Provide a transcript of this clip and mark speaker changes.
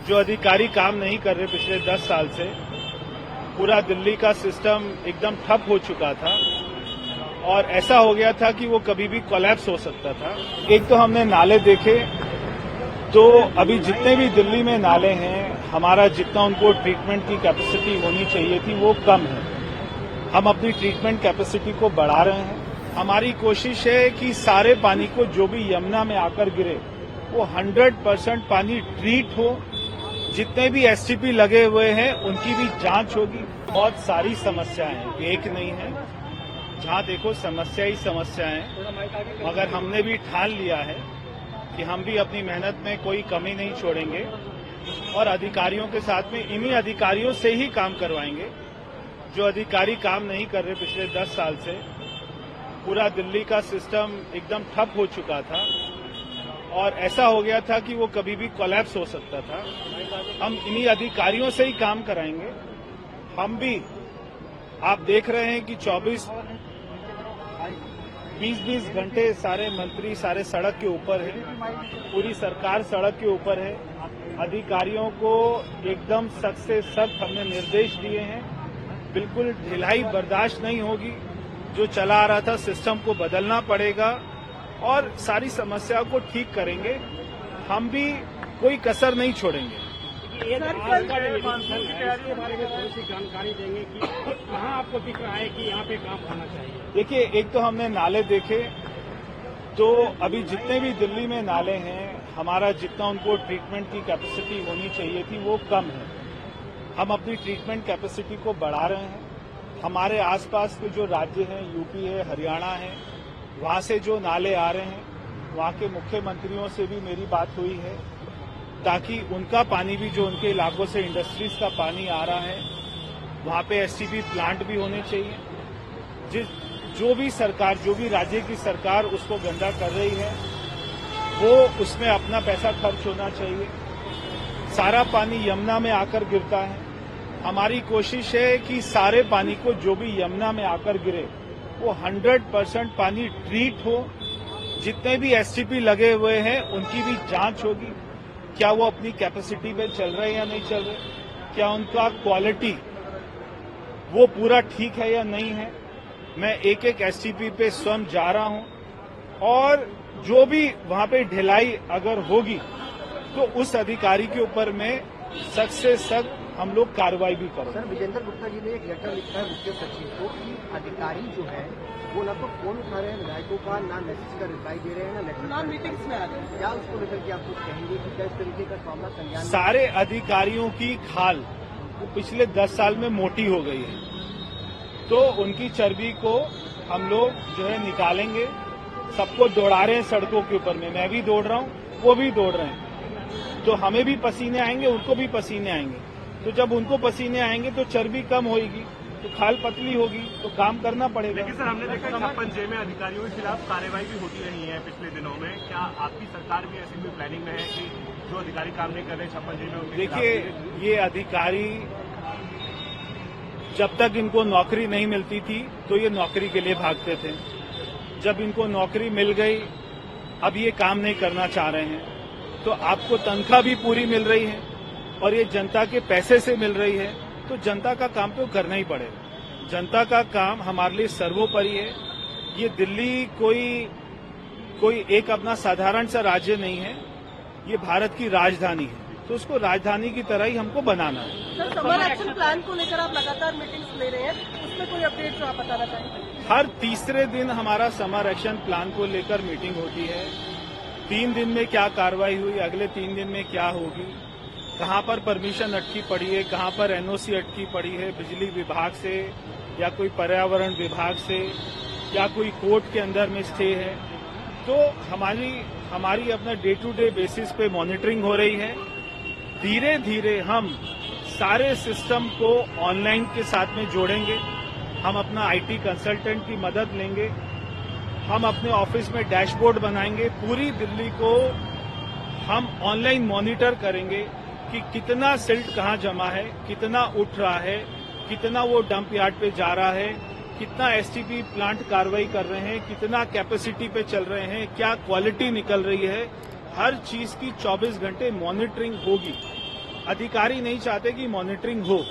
Speaker 1: जो अधिकारी काम नहीं कर रहे पिछले 10 साल से, पूरा दिल्ली का सिस्टम एकदम ठप हो चुका था और ऐसा हो गया था कि वो कभी भी कोलैप्स हो सकता था। एक तो हमने नाले देखे, तो अभी जितने भी दिल्ली में नाले हैं, हमारा जितना उनको ट्रीटमेंट की कैपेसिटी होनी चाहिए थी वो कम है। हम अपनी ट्रीटमेंट कैपेसिटी को बढ़ा रहे हैं। हमारी कोशिश है कि सारे पानी को जो भी यमुना में आकर गिरे वो 100% पानी ट्रीट हो। जितने भी एसटीपी लगे हुए हैं उनकी भी जांच होगी। बहुत सारी समस्याएं हैं, एक नहीं है, जहां देखो समस्या ही समस्या है, मगर हमने भी ठान लिया है कि हम भी अपनी मेहनत में कोई कमी नहीं छोड़ेंगे और अधिकारियों के साथ में इन्हीं अधिकारियों से ही काम करवाएंगे। जो अधिकारी काम नहीं कर रहे पिछले 10 साल से, पूरा दिल्ली का सिस्टम एकदम ठप हो चुका था और ऐसा हो गया था कि वो कभी भी कोलैप्स हो सकता था। हम इन्हीं अधिकारियों से ही काम कराएंगे। हम भी, आप देख रहे हैं कि 20-20 घंटे सारे मंत्री सारे सड़क के ऊपर हैं, पूरी सरकार सड़क के ऊपर है। अधिकारियों को एकदम सख्त से सख्त हमने निर्देश दिए हैं, बिल्कुल ढिलाई बर्दाश्त नहीं होगी। जो चला आ रहा था सिस्टम को बदलना पड़ेगा और सारी समस्या को ठीक करेंगे। हम भी कोई कसर नहीं छोड़ेंगे।
Speaker 2: मानसून की तैयारी के बारे में थोड़ी सी जानकारी देंगे कि कहाँ आपको दिख रहा है कि यहाँ पे काम होना चाहिए?
Speaker 1: देखिए, एक तो हमने नाले देखे, तो अभी जितने भी दिल्ली में नाले हैं, हमारा जितना उनको ट्रीटमेंट की कैपेसिटी होनी चाहिए थी वो कम है। हम अपनी ट्रीटमेंट कैपेसिटी को बढ़ा रहे हैं। हमारे आसपास के जो राज्य हैं, यूपी है, हरियाणा है, वहां से जो नाले आ रहे हैं, वहां के मुख्यमंत्रियों से भी मेरी बात हुई है ताकि उनका पानी भी, जो उनके इलाकों से इंडस्ट्रीज का पानी आ रहा है, वहां पे एसटीपी प्लांट भी होने चाहिए। जो भी राज्य की सरकार उसको गंदा कर रही है, वो उसमें अपना पैसा खर्च होना चाहिए। सारा पानी यमुना में आकर गिरता है। हमारी कोशिश है कि सारे पानी को जो भी यमुना में आकर गिरे वो 100% पानी ट्रीट हो। जितने भी एसटीपी लगे हुए हैं उनकी भी जांच होगी। क्या वो अपनी कैपेसिटी पे चल रहे हैं या नहीं चल रहे, क्या उनका क्वालिटी वो पूरा ठीक है या नहीं है। मैं एक एक एसटीपी पे स्वयं जा रहा हूं और जो भी वहां पे ढिलाई अगर होगी तो उस अधिकारी के ऊपर में सख्त से सख्त हम लोग कार्रवाई भी करें।
Speaker 3: सर, विजेंद्र गुप्ता जी ने एक लेटर लिखा है मुख्य सचिव को कि अधिकारी जो है वो ना तो फोन उठा रहे हैं विधायकों का, ना मैसेज का रिप्लाई दे रहे हैं, ना लेटर मीटिंग्स में आ रहे हैं। क्या उसको लेकर के आप कुछ कहेंगे कि क्या इस तरीके का मामला संज्ञान? सारे अधिकारियों की खाल वो पिछले 10 साल में मोटी हो गई है, तो उनकी चर्बी को हम लोग जो है निकालेंगे। सबको दौड़ा रहे हैं सड़कों के ऊपर में, मैं भी दौड़ रहा हूँ, वो भी दौड़ रहे हैं, तो हमें भी पसीने आएंगे, उनको भी पसीने आएंगे। तो जब उनको पसीने आएंगे तो चर्बी कम होगी, तो खाल पतली होगी, तो काम करना पड़ेगा।
Speaker 2: लेकिन सर, हमने देखा 56J में अधिकारियों के खिलाफ कार्रवाई भी होती रही है पिछले दिनों में। क्या आपकी सरकार भी ऐसी कोई प्लानिंग में है कि जो अधिकारी काम नहीं कर रहे 56J में?
Speaker 1: देखिए, ये अधिकारी जब तक इनको नौकरी नहीं मिलती थी तो ये नौकरी के लिए भागते थे। जब इनको नौकरी मिल गई, अब ये काम नहीं करना चाह रहे हैं, तो आपको तनख्वाह भी पूरी मिल रही है और ये जनता के पैसे से मिल रही है, तो जनता का काम तो करना ही पड़ेगा। जनता का काम हमारे लिए सर्वोपरि है। ये दिल्ली कोई एक अपना साधारण सा राज्य नहीं है, ये भारत की राजधानी है, तो उसको राजधानी की तरह ही हमको बनाना है।
Speaker 4: सर, समर एक्शन प्लान को लेकर आप लगातार मीटिंग्स ले रहे हैं, उसमें कोई अपडेट जो आप बताना चाहेंगे?
Speaker 1: हर तीसरे दिन हमारा समर एक्शन प्लान को लेकर मीटिंग होती है। 3 दिन में क्या कार्रवाई हुई, अगले 3 दिन में क्या होगी, कहां पर परमिशन अटकी पड़ी है, कहां पर एनओसी अटकी पड़ी है, बिजली विभाग से या कोई पर्यावरण विभाग से या कोई कोर्ट के अंदर में स्टे है, तो हमारी अपना डे टू डे बेसिस पे मॉनिटरिंग हो रही है। धीरे धीरे हम सारे सिस्टम को ऑनलाइन के साथ में जोड़ेंगे। हम अपना आईटी कंसल्टेंट की मदद लेंगे। हम अपने ऑफिस में डैशबोर्ड बनाएंगे। पूरी दिल्ली को हम ऑनलाइन मॉनिटर करेंगे कि कितना सिल्ट कहाँ जमा है, कितना उठ रहा है, कितना वो डंप यार्ड पे जा रहा है, कितना एसटीपी प्लांट कार्रवाई कर रहे हैं, कितना कैपेसिटी पे चल रहे हैं, क्या क्वालिटी निकल रही है। हर चीज की 24 घंटे मॉनिटरिंग होगी अधिकारी नहीं चाहते कि मॉनिटरिंग हो।